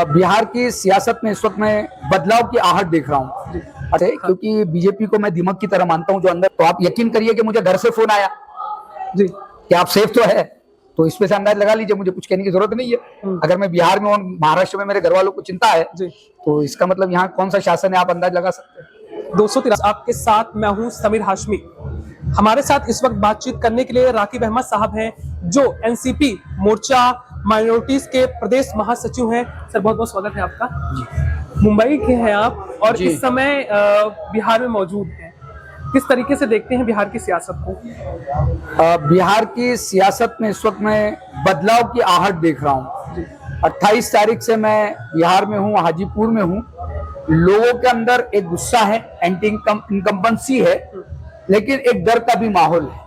बिहार की सियासत में इस वक्त मैं बदलाव की आहट देख रहा हूँ। क्योंकि बीजेपी को मैं दिमाग की तरह मानता हूँ जो अंदर, तो आप यकीन करिए कि मुझे घर से फोन आया जी कि आप सेफ तो है, तो इसमें से अंदाज लगा लीजिए मुझे कुछ कहने की जरूरत नहीं है। अगर मैं बिहार में और महाराष्ट्र में मेरे घर वालों को चिंता है तो इसका मतलब यहाँ कौन सा शासन है आप अंदाज लगा सकते हैं। 213 आपके साथ मैं हूं समीर हाशमी। हमारे साथ इस वक्त बातचीत करने के लिए राकिब अहमद साहब हैं जो एनसीपी मोर्चा माइनॉरिटीज के प्रदेश महासचिव हैं। सर बहुत बहुत स्वागत है आपका। मुंबई के हैं आप और इस समय बिहार में मौजूद हैं। किस तरीके से देखते हैं बिहार की सियासत को? बिहार की सियासत में इस वक्त मैं बदलाव की आहट देख रहा हूँ। 28 तारीख से मैं बिहार में हूँ, हाजीपुर में हूँ। लोगों के अंदर एक गुस्सा है, एंटी इनकम्बेंसी है, लेकिन एक डर का भी माहौल है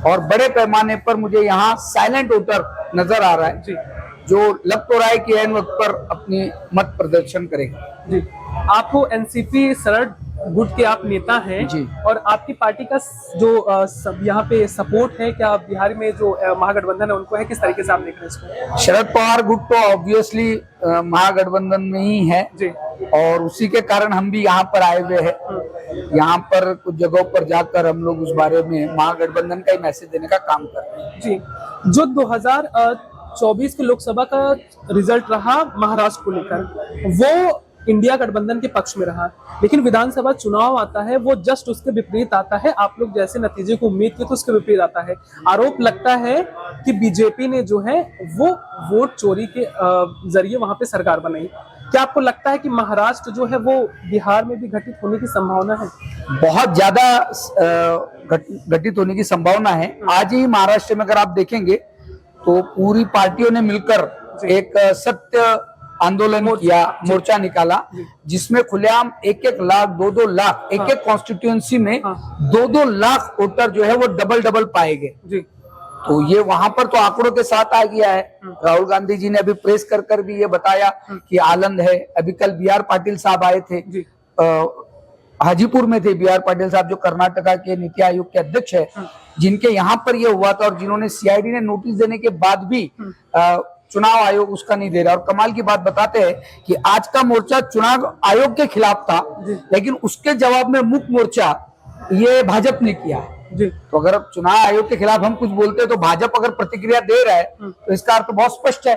और बड़े पैमाने पर मुझे यहाँ साइलेंट वोटर नजर आ रहा है जो लग तो रहा है कि ऐन वक्त पर अपनी मत प्रदर्शन करेगा। जी, आपको एनसीपी शरद गुट के आप नेता हैं जी, और आपकी पार्टी का जो यहाँ पे सपोर्ट है क्या बिहार में जो महागठबंधन है उनको है? किस तरीके से आप देख रहे हैं इसको? शरद पवार गुट तो ऑब्वियसली महागठबंधन में ही है जी, और उसी के कारण हम भी यहाँ पर आए हुए हैं। यहाँ पर कुछ जगहों पर जाकर हम लोग उस बारे में महागठबंधन का ही मैसेज देने का काम कर रहे हैं। जी, जो 2024 के लोकसभा का रिजल्ट रहा महाराष्ट्र को लेकर, वो इंडिया गठबंधन के पक्ष में रहा, लेकिन विधानसभा चुनाव आता है वो जस्ट उसके विपरीत आता है। आप लोग जैसे नतीजे को उम्मीद किए तो उसके विपरीत आता है। आरोप लगता है कि बीजेपी ने जो है वो वोट चोरी के जरिए वहां पे सरकार बनाई। क्या आपको लगता है कि महाराष्ट्र जो है वो बिहार में भी घटित होने की संभावना है? बहुत ज्यादा घटित होने की संभावना है। आज ही महाराष्ट्र में अगर आप देखेंगे तो पूरी पार्टियों ने मिलकर एक सत्य आंदोलन किया, मोर्चा निकाला, जिसमें खुलेआम 1-1 लाख 2-2 लाख एक कॉन्स्टिट्यूएंसी में 2-2 लाख वोटर जो है वो डबल पाए गए। तो ये वहां पर तो आंकड़ों के साथ आ गया है। राहुल गांधी जी ने अभी प्रेस कर भी ये बताया कि आनंद है। अभी कल बी.आर. पाटिल साहब आए थे, हाजीपुर में थे बी.आर. पाटिल साहब जो कर्नाटका के नीति आयोग के अध्यक्ष है, जिनके यहाँ पर ये हुआ था और जिन्होंने सीआईडी ने नोटिस देने के बाद भी चुनाव आयोग उसका नहीं दे रहा। और कमाल की बात बताते हैं कि आज का मोर्चा चुनाव आयोग के खिलाफ था, लेकिन उसके जवाब में मुख्य मोर्चा ये भाजपा ने किया है। तो अगर चुनाव आयोग के खिलाफ हम कुछ बोलते हैं तो भाजपा अगर प्रतिक्रिया दे रहा है तो इसका अर्थ बहुत स्पष्ट है,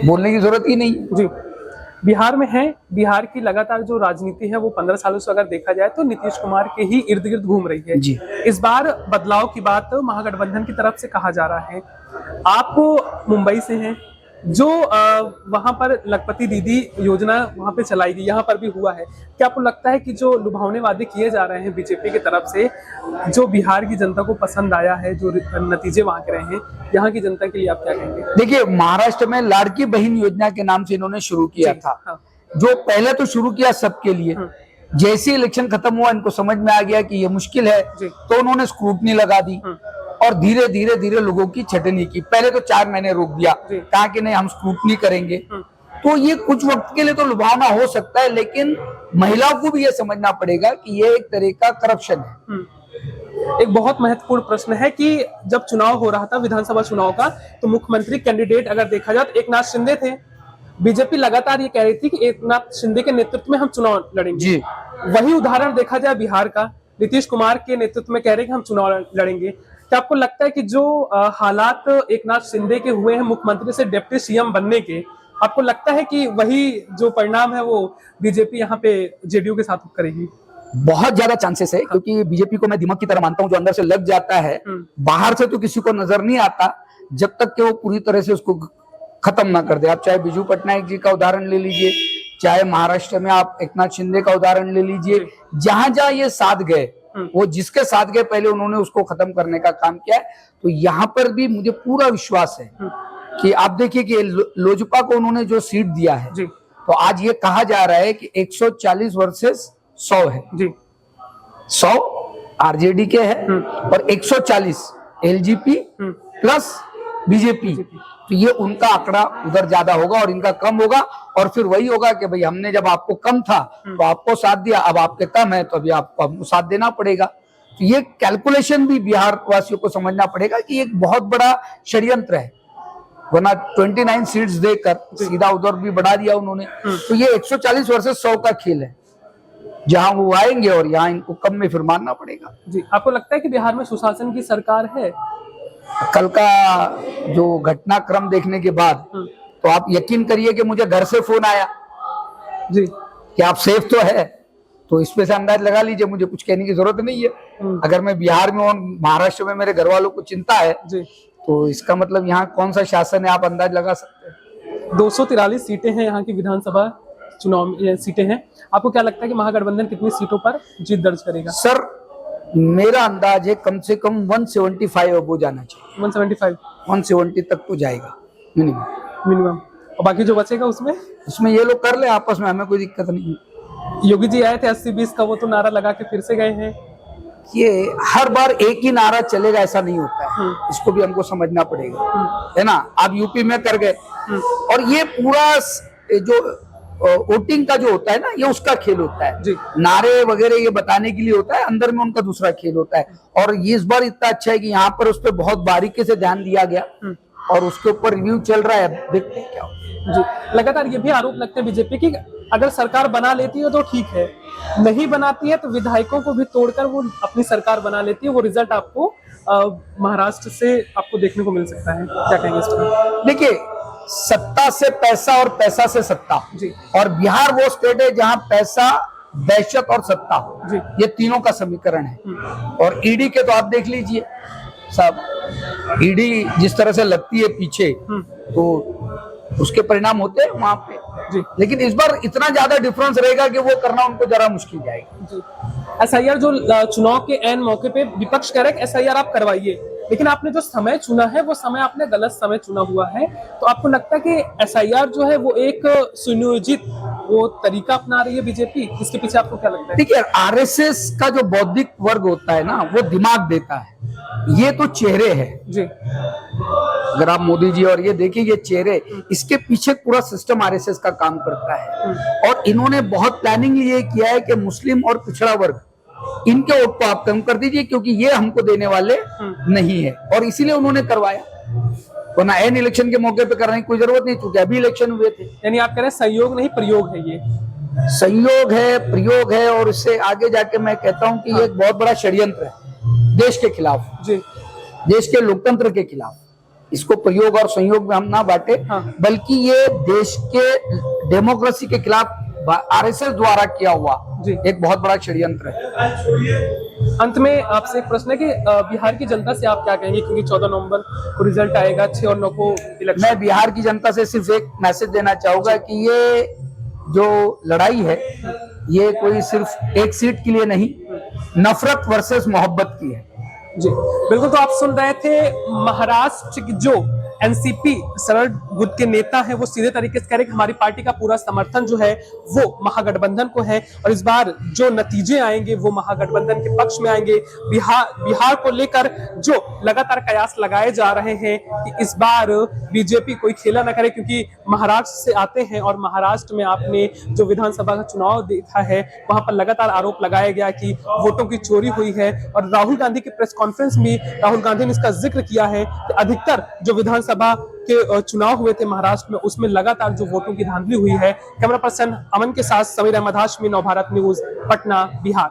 बोलने की जरूरत ही नहीं। जी, बिहार में है, बिहार की लगातार जो राजनीति है वो 15 सालों से अगर देखा जाए तो नीतीश कुमार के ही इर्द गिर्द घूम रही है। जी, इस बार बदलाव की बात महागठबंधन की तरफ से कहा जा रहा है। आप मुंबई से हैं, जो वहां पर लखपति दीदी योजना वहां पे चलाई गई, यहाँ पर भी हुआ है। क्या आपको लगता है कि जो लुभावने वादे किए जा रहे हैं बीजेपी की तरफ से, जो बिहार की जनता को पसंद आया है, जो नतीजे वहां के रहे हैं, यहाँ की जनता के लिए आप क्या कहेंगे? देखिए, महाराष्ट्र में लाड़की बहन योजना के नाम से इन्होंने शुरू किया था, जो पहले तो शुरू किया सबके लिए। जैसे इलेक्शन खत्म हुआ इनको समझ में आ गया कि ये मुश्किल है, तो उन्होंने स्क्रूटनी लगा दी और धीरे धीरे लोगों की छटनी की। पहले तो 4 महीने रोक दिया, कहा कि नहीं हम स्क्रूटनी करेंगे। तो ये कुछ वक्त के लिए तो लुभावना हो सकता है, लेकिन महिलाओं को भी ये समझना पड़ेगा कि ये एक तरह का करप्शन है। एक बहुत महत्वपूर्ण प्रश्न है कि जब चुनाव हो रहा था विधानसभा चुनाव का, तो मुख्यमंत्री कैंडिडेट अगर देखा जाए तो एकनाथ शिंदे थे। बीजेपी लगातार ये कह रही थी कि एकनाथ शिंदे के नेतृत्व में हम चुनाव लड़ेंगे। वही उदाहरण देखा जाए बिहार का, नीतीश कुमार के नेतृत्व में कह रहे हैं कि हम चुनाव लड़ेंगे। क्या आपको लगता है कि जो हालात एकनाथ शिंदे के हुए हैं मुख्यमंत्री से डिप्टी सीएम बनने के, आपको लगता है कि वही जो परिणाम है वो बीजेपी यहाँ पे जेडीयू के साथ करेगी? बहुत ज्यादा चांसेस है, क्योंकि बीजेपी को मैं दिमाग की तरह मानता हूं जो अंदर से लग जाता है, बाहर से तो किसी को नजर नहीं आता जब तक कि वो पूरी तरह से उसको खत्म ना कर दे। आप चाहे बिजू पटनायक जी का उदाहरण ले लीजिए, चाहे महाराष्ट्र में आप एकनाथ शिंदे का उदाहरण ले लीजिए, जहां जहां ये साथ गए, वो जिसके साथ गए पहले उन्होंने उसको खत्म करने का काम किया है। तो यहाँ पर भी मुझे पूरा विश्वास है कि आप देखिए कि लोजपा को उन्होंने जो सीट दिया है, तो आज ये कहा जा रहा है कि 140 वर्सेस 100 है। 100 आरजेडी के है और 140 एलजेपी प्लस बीजेपी। तो ये उनका आंकड़ा उधर ज्यादा होगा और इनका कम होगा, और फिर वही होगा कि भाई हमने जब आपको कम था तो आपको साथ दिया, अब आपके कम है तो अभी आपको साथ देना पड़ेगा। तो ये कैलकुलेशन भी बिहार वासियों को समझना पड़ेगा कि एक बहुत बड़ा षड्यंत्र है। वरना 29 सीट्स देकर सीधा उधर भी बढ़ा दिया उन्होंने। तो ये 140 वर्सेस 100 का खेल है, जहां वो आएंगे और यहाँ इनको कम में फिर मानना पड़ेगा। जी, आपको लगता है कि बिहार में सुशासन की सरकार है? कल का जो घटनाक्रम देखने के बाद तो आप यकीन करिए कि मुझे घर से फोन आया जी कि आप सेफ तो है, तो इस पे से अंदाज लगा लीजिए, मुझे कुछ कहने की जरूरत नहीं है। अगर मैं बिहार में और महाराष्ट्र में मेरे घर वालों को चिंता है जी, तो इसका मतलब यहाँ कौन सा शासन है आप अंदाज लगा सकते हैं। 243 सीटें हैं यहाँ की विधानसभा चुनाव में, सीटें हैं। आपको क्या लगता है कि महागठबंधन कितनी सीटों पर जीत दर्ज करेगा? सर मेरा अंदाज है कम से कम 175 अब हो जाना चाहिए। 175 170 तक तो जाएगा मिनिमम, और बाकी जो बचेगा उसमें ये लोग कर ले आपस में, हमें कोई दिक्कत नहीं है। योगी जी आए थे 80-20 का, वो तो नारा लगा के फिर से गए हैं। ये हर बार एक ही नारा चलेगा ऐसा नहीं होता है, इसको भी हमको समझना पड़ेगा, है ना। आप यूपी में कर गए और ये पूरा जो वोटिंग का जो होता है ना, ये उसका खेल होता है जी। नारे वगैरह ये बताने के लिए होता है, अंदर में उनका दूसरा खेल होता है। और ये इस बार इतना अच्छा है कि यहाँ पर उस पर बहुत बारीकी से ध्यान दिया गया और उसके ऊपर रिव्यू चल रहा है, देखते हैं क्या होता है। जी, लगातार ये भी आरोप लगते हैं बीजेपी की, अगर सरकार बना लेती है तो ठीक है, नहीं बनाती है तो विधायकों को भी तोड़कर वो अपनी सरकार बना लेती है। वो रिजल्ट आपको महाराष्ट्र से आपको देखने को मिल सकता है, क्या कहेंगे इस पर? देखिए, सत्ता से पैसा और पैसा से सत्ता जी, और बिहार वो स्टेट है जहां पैसा, दहशत और सत्ता जी, ये तीनों का समीकरण है। और ईडी के तो आप देख लीजिए साहब, ईडी जिस तरह से लगती है पीछे तो उसके परिणाम होते हैं वहां पे जी। लेकिन इस बार इतना ज्यादा डिफरेंस रहेगा कि वो करना उनको जरा मुश्किल जाएगा। जी, एसआईआर जो चुनाव के एन मौके पे विपक्ष कह रहा है एसआईआर आप करवाइए, लेकिन आपने जो समय चुना है वो समय आपने गलत समय चुना हुआ है। तो आपको लगता है कि एसआईआर जो है वो एक सुनियोजित वो तरीका अपना रही है बीजेपी, इसके पीछे आपको क्या लगता है? देखिए, आरएसएस का जो बौद्धिक वर्ग होता है ना, वो दिमाग देता है, ये तो चेहरे हैं जी। अगर आप मोदी जी और ये देखिए, ये चेहरे, इसके पीछे पूरा सिस्टम आरएसएस का काम करता है। और इन्होंने बहुत प्लानिंग ये किया है कि मुस्लिम और पिछड़ा वर्ग, इनके वोट को आप कम कर दीजिए क्योंकि ये हमको देने वाले नहीं है, और इसीलिए उन्होंने करवाया, वरना एन इलेक्शन के मौके पे करने की कोई जरूरत नहीं, चूंकि अभी इलेक्शन हुए थे। यानी आप कह रहे हैं संयोग नहीं प्रयोग है, ये संयोग है, प्रयोग है, और इससे आगे जाके मैं कहता हूं कि ये एक बहुत बड़ा षड्यंत्र है देश के खिलाफ जी, देश के लोकतंत्र के खिलाफ। इसको प्रयोग और संयोग में हम ना बांटे, बल्कि ये देश के डेमोक्रेसी के खिलाफ आरएसएस द्वारा किया हुआ एक बहुत बड़ा षड्यंत्र है। अंत में आपसे एक प्रश्न है कि बिहार की जनता से आप क्या कहेंगे, क्योंकि 14 नवंबर को रिजल्ट आएगा, 6 और 9 को इलेक्शन। मैं बिहार की जनता से सिर्फ एक मैसेज देना चाहूंगा कि ये जो लड़ाई है ये कोई सिर्फ एक सीट के लिए नहीं, नफरत वर्सेस मोहब्बत की है। जी बिल्कुल, तो आप सुन रहे थे महाराष्ट्र की जो एनसीपी शरद बुद्ध के नेता है, वो सीधे तरीके से कह रहे कि हमारी पार्टी का पूरा समर्थन जो है वो महागठबंधन को है, और इस बार जो नतीजे आएंगे वो महागठबंधन के पक्ष में आएंगे। बिहार को लेकर जो लगातार कयास लगाए जा रहे हैं कि इस बार बीजेपी कोई खेला ना करे, क्योंकि महाराष्ट्र से आते हैं और महाराष्ट्र में आपने जो विधानसभा का चुनाव देखा है वहां पर लगातार आरोप लगाया गया कि वोटों की चोरी हुई है। और राहुल गांधी की प्रेस कॉन्फ्रेंस में राहुल गांधी ने इसका जिक्र किया है कि अधिकतर जो विधानसभा के चुनाव हुए थे महाराष्ट्र में, उसमें लगातार जो वोटों की धांधली हुई है। कैमरा पर्सन अमन के साथ समीर अहमद हाशमी, नवभारत न्यूज, पटना, बिहार।